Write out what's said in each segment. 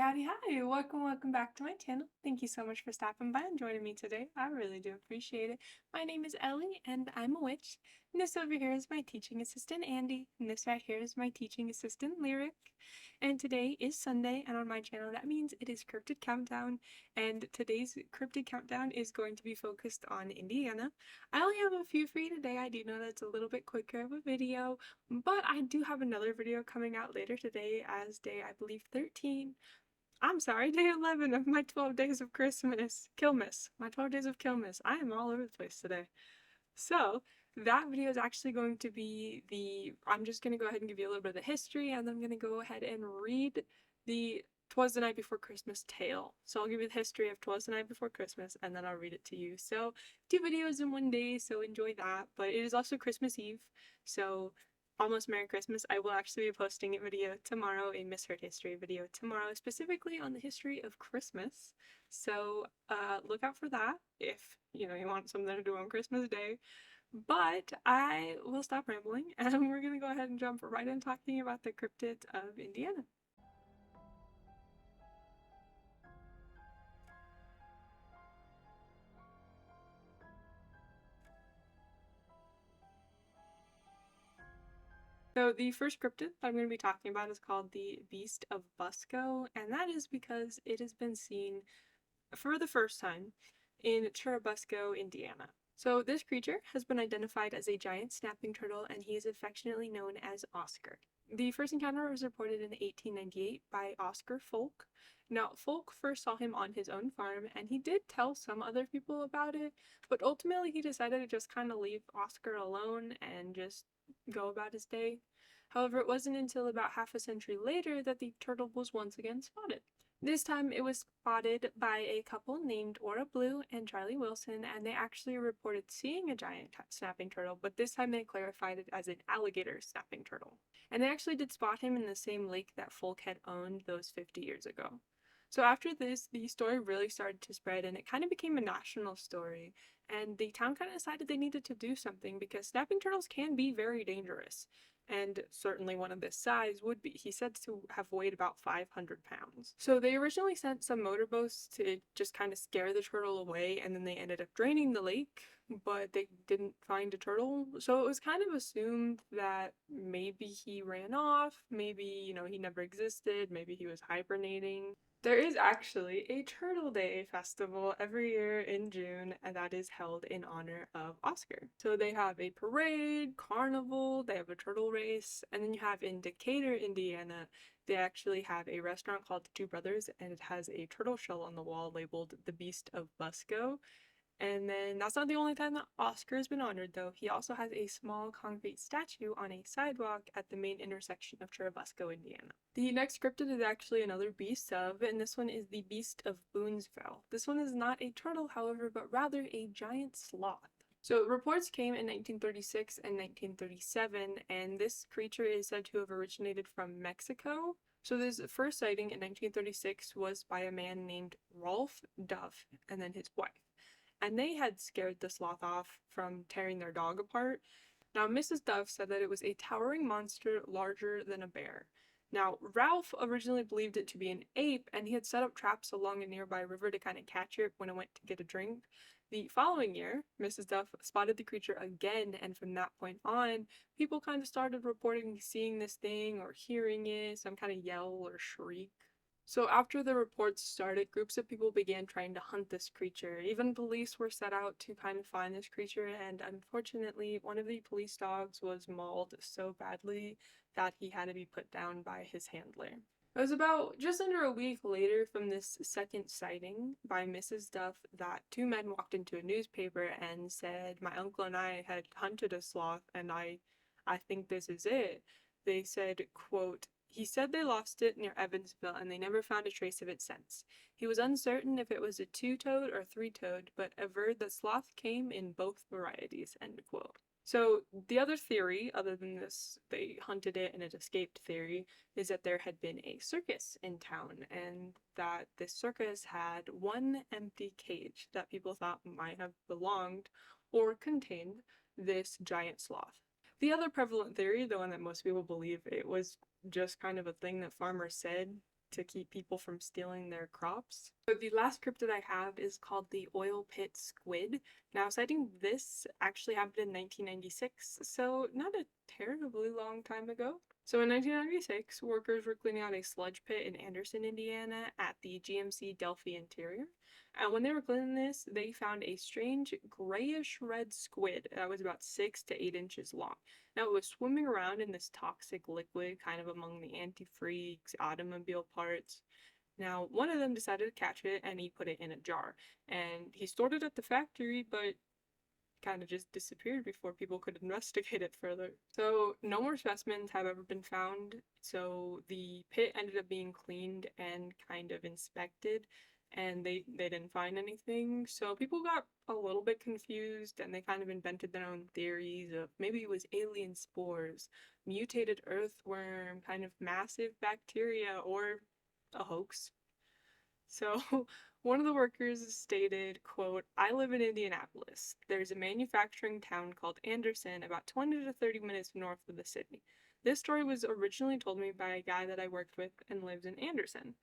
Howdy. Welcome back to my channel. Thank you so much for stopping by and joining me today. I really do appreciate it. My name is Ellie, and I'm a witch. And this over here is my teaching assistant, Andy. And this right here is my teaching assistant, Lyric. And today is Sunday, and on my channel, that means it is Cryptid Countdown. And today's Cryptid Countdown is going to be focused on Indiana. I only have a few for you today. I do know that's a little bit quicker of a video, but I do have another video coming out later today as day, I believe, 13. I'm sorry, day 11 of my 12 days of Christmas. Killmas. My 12 days of Killmas. I am all over the place today. So, that video is actually going to be I'm just going to go ahead and give you a little bit of the history, and then I'm going to go ahead and read the "Twas the Night Before Christmas" tale. So I'll give you the history of "Twas the Night Before Christmas," and then I'll read it to you. So, 2 videos in one day, so enjoy that. But it is also Christmas Eve, so almost Merry Christmas. I will actually be posting a video tomorrow, a misheard history video tomorrow, specifically on the history of Christmas. So look out for that if you want something to do on Christmas Day. But I will stop rambling, and we're gonna go ahead and jump right in talking about the cryptids of Indiana. So the first cryptid that I'm going to be talking about is called the Beast of Busco, and that is because it has been seen for the first time in Churubusco, Indiana. So this creature has been identified as a giant snapping turtle, and he is affectionately known as Oscar. The first encounter was reported in 1898 by Oscar Folk. Now, Folk first saw him on his own farm, and he did tell some other people about it, but ultimately he decided to just kind of leave Oscar alone and just go about his day. However, it wasn't until about half a century later that the turtle was once again spotted. This time it was spotted by a couple named Ora Blue and Charlie Wilson, and they actually reported seeing a giant snapping turtle, but this time they clarified it as an alligator snapping turtle. And they actually did spot him in the same lake that Folk had owned those 50 years ago. So after this, the story really started to spread, and it kind of became a national story, and the town kind of decided they needed to do something because snapping turtles can be very dangerous. And certainly one of this size would be. He said to have weighed about 500 pounds. So they originally sent some motorboats to just kind of scare the turtle away, and then they ended up draining the lake, but they didn't find a turtle. So it was kind of assumed that maybe he ran off, maybe, he never existed, maybe he was hibernating. There is actually a Turtle Day festival every year in June, and that is held in honor of Oscar. So they have a parade, carnival, they have a turtle race, and then you have in Decatur, Indiana, they actually have a restaurant called The Two Brothers, and it has a turtle shell on the wall labeled The Beast of Busco. And then that's not the only time that Oscar has been honored, though. He also has a small concrete statue on a sidewalk at the main intersection of Churubusco, Indiana. The next cryptid is actually another beast of, and this one is the Beast of Boonesville. This one is not a turtle, however, but rather a giant sloth. So reports came in 1936 and 1937, and this creature is said to have originated from Mexico. So this first sighting in 1936 was by a man named Rolf Duff and then his wife, and they had scared the sloth off from tearing their dog apart. Now, Mrs. Duff said that it was a towering monster larger than a bear. Now, Ralph originally believed it to be an ape, and he had set up traps along a nearby river to kind of catch it when it went to get a drink. The following year, Mrs. Duff spotted the creature again, and from that point on, people kind of started reporting seeing this thing or hearing it, some kind of yell or shriek. So after the reports started, groups of people began trying to hunt this creature. Even police were set out to kind of find this creature, and unfortunately, one of the police dogs was mauled so badly that he had to be put down by his handler. It was about just under a week later from this second sighting by Mrs. Duff that 2 men walked into a newspaper and said, "My uncle and I had hunted a sloth, and I think this is it." They said, quote, "He said they lost it near Evansville, and they never found a trace of it since. He was uncertain if it was a 2-toed or 3-toed, but averred that sloth came in both varieties," end quote. So the other theory, other than this, they hunted it and it escaped theory, is that there had been a circus in town, and that this circus had one empty cage that people thought might have belonged or contained this giant sloth. The other prevalent theory, the one that most people believe it was just kind of a thing that farmers said to keep people from stealing their crops. So the last cryptid I have is called the oil pit squid. Now, sighting this actually happened in 1996, so not a terribly long time ago. So in 1996, workers were cleaning out a sludge pit in Anderson, Indiana at the GMC Delphi Interior. And when they were cleaning this, they found a strange grayish red squid that was about 6 to 8 inches long. Now, it was swimming around in this toxic liquid kind of among the antifreeze, automobile parts. Now, one of them decided to catch it and he put it in a jar. And he stored it at the factory, but kind of just disappeared before people could investigate it further. So no more specimens have ever been found. So the pit ended up being cleaned and kind of inspected, and they didn't find anything. So people got a little bit confused and they kind of invented their own theories of maybe it was alien spores, mutated earthworm, kind of massive bacteria, or a hoax. So one of the workers stated, quote, "I live in Indianapolis. There's a manufacturing town called Anderson about 20 to 30 minutes north of the city. This story was originally told me by a guy that I worked with and lives in Anderson.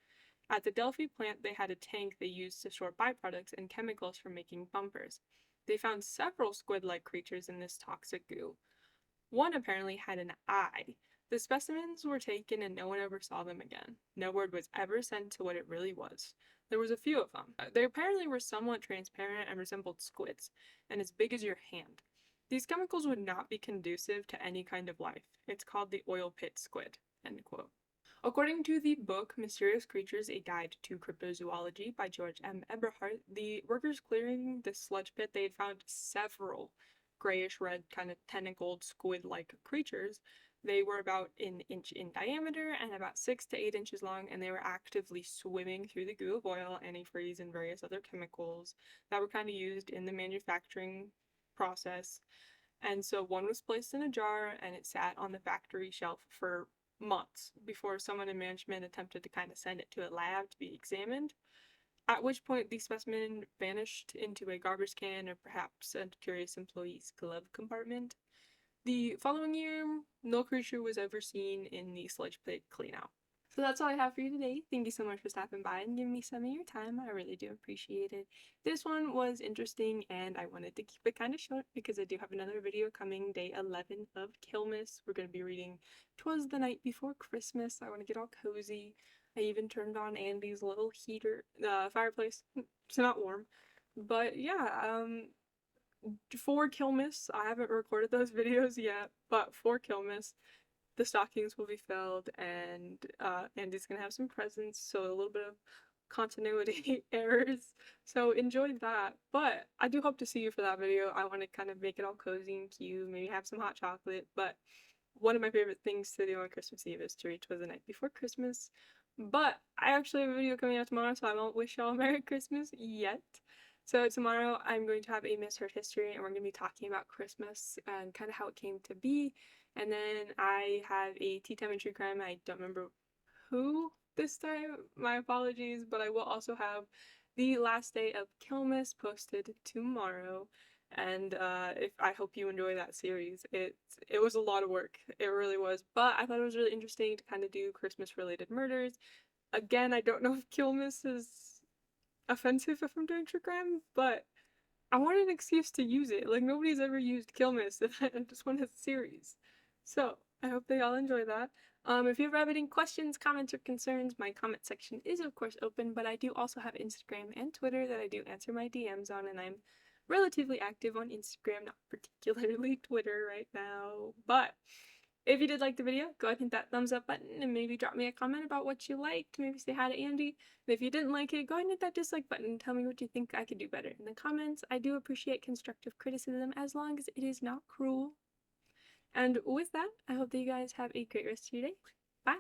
At the Delphi plant, they had a tank they used to store byproducts and chemicals for making bumpers. They found several squid-like creatures in this toxic goo. One apparently had an eye. The specimens were taken and no one ever saw them again. No word was ever sent to what it really was. There was a few of them. They apparently were somewhat transparent and resembled squids, and as big as your hand. These chemicals would not be conducive to any kind of life. It's called the oil pit squid." End quote. According to the book Mysterious Creatures, A Guide to Cryptozoology by George M. Eberhardt, the workers clearing the sludge pit, they had found several grayish red kind of tentacled squid-like creatures. They were about an inch in diameter and about 6 to 8 inches long, and they were actively swimming through the goo of oil, antifreeze, and various other chemicals that were kind of used in the manufacturing process. And so one was placed in a jar and it sat on the factory shelf for months before someone in management attempted to kind of send it to a lab to be examined, at which point the specimen vanished into a garbage can or perhaps a curious employee's glove compartment. The following year, no creature was ever seen in the sludge pit cleanout. So that's all I have for you today. Thank you so much for stopping by and giving me some of your time. I really do appreciate it. This one was interesting and I wanted to keep it kind of short because I do have another video coming day 11 of Kilmas. We're going to be reading 'Twas the Night Before Christmas. I want to get all cozy. I even turned on Andy's little heater, fireplace. It's not warm. But yeah, for Kilmas, I haven't recorded those videos yet, but for Kilmas, the stockings will be filled and Andy's gonna have some presents, so a little bit of continuity errors. So enjoy that. But I do hope to see you for that video. I want to kind of make it all cozy and cute, maybe have some hot chocolate. But one of my favorite things to do on Christmas Eve is to read "'Twas the Night Before Christmas." But I actually have a video coming out tomorrow, so I won't wish y'all a Merry Christmas yet. So tomorrow I'm going to have a misheard history and we're going to be talking about Christmas and kind of how it came to be. And then I have a tea time and true crime. I don't remember who this time, my apologies, but I will also have the last day of Kilmas posted tomorrow. And if I hope you enjoy that series. It was a lot of work. It really was. But I thought it was really interesting to kind of do Christmas related murders. Again, I don't know if Kilmas is offensive if I'm doing true crime, but I want an excuse to use it. Like, nobody's ever used Kilmas, and I just want a series. So, I hope they all enjoy that. If you ever have any questions, comments, or concerns, my comment section is of course open, but I do also have Instagram and Twitter that I do answer my DMs on, and I'm relatively active on Instagram, not particularly Twitter right now. But if you did like the video, go ahead and hit that thumbs up button and maybe drop me a comment about what you liked. Maybe say hi to Andy. And if you didn't like it, go ahead and hit that dislike button and tell me what you think I could do better in the comments. I do appreciate constructive criticism as long as it is not cruel. And with that, I hope that you guys have a great rest of your day. Bye!